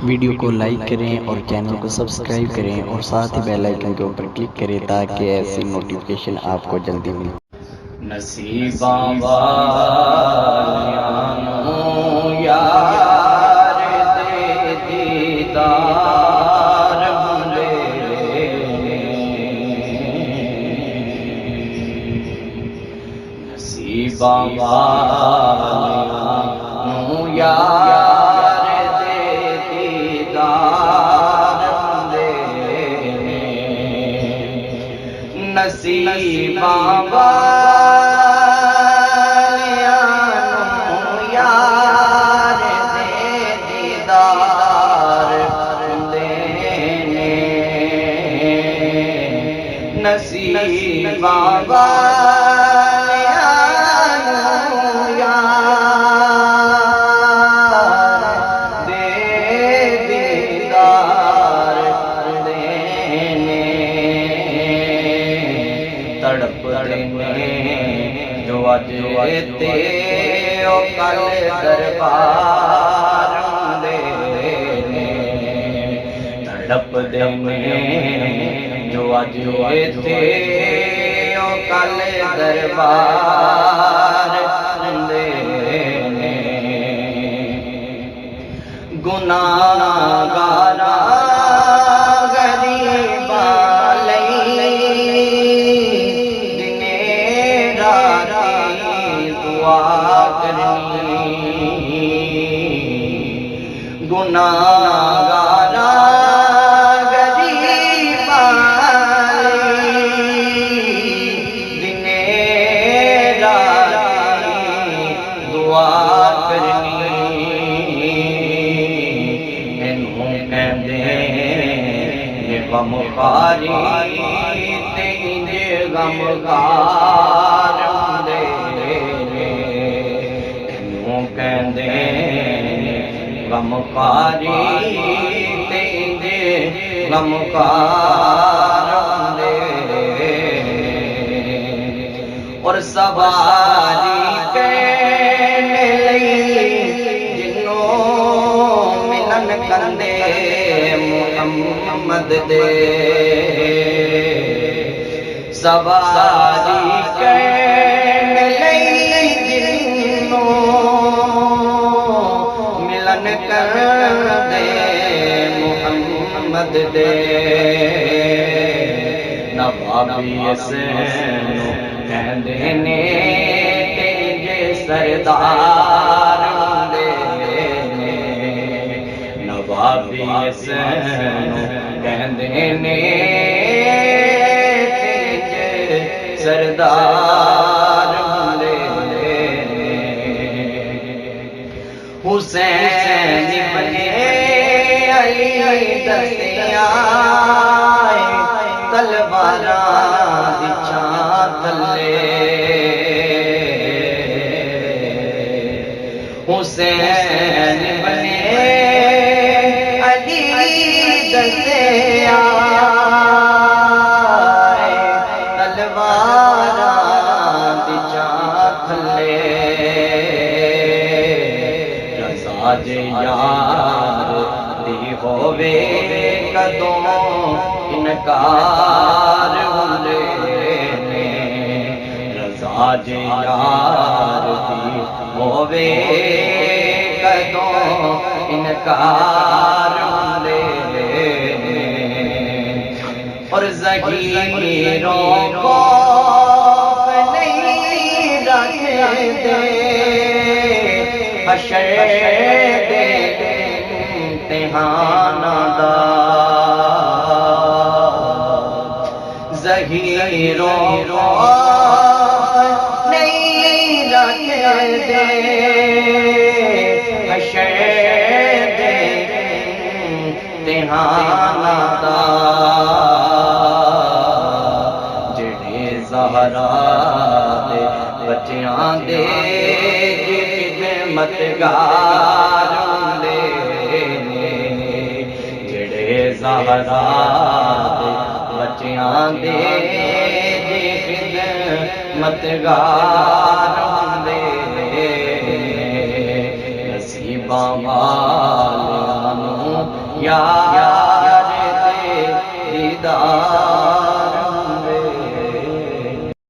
Video کو like کریں اور چینل کو سبسکرائب کریں اور ساتھ ہی بیل آئیکن کے اوپر کلک کریں تاکہ ایسی نوٹیفیکیشن آپ کو جلدی ملے۔ نصیباں والیاں یار دے دیدار ملے، نصیباں والیاں یار دے دیدار ملے، نصیباں نصیباں والیاں یار دے دیدار دینے، تڑپ دینے جو اج تے او کل دربار دینے، تڑپ دینے جو اج تھے او کل دربار دینے، گناہگاراں غریباں لئی دنے راتی دعا کرنی، گناہگاراں غمخاری تے انج غمخار ہوندے، اینوں کہندے غمخاری تے انج غمخار ہوندے، اور سواری کہنے لئی جنوں ملن کندے محمد دے، سواری کہنے لئی جنوں ملن کندے محمد دے، نوابی اس نوں کہندے نے تیجے سردار ہوندے، نوابی اس نوں کہندے نے تیجے سردار ہوندے، حسین بنے علی دسیاں تلواراں دی چھاں تھلے، حسین بنے علی دسیاں تلواراں دی چھاں تھلے، رضا جے یار دی ہووے کدوں انکار ہوندے نے، رضا جے یار دی ہووے کدوں انکار ہوندے نے، اور ظہیروں کو نہیں رکھدے حشر دے امتحاناں دا، ظہیروں کو نہیں رکھدے حشر دے امتحاناں دا، جڑے زہرا دے بچیاں دے خدمتگار ہوندے نے، جڑے زہرا دے بچیاں دے خدمتگار ہوندے، نصیباں والیاں نوں یار دے دیدار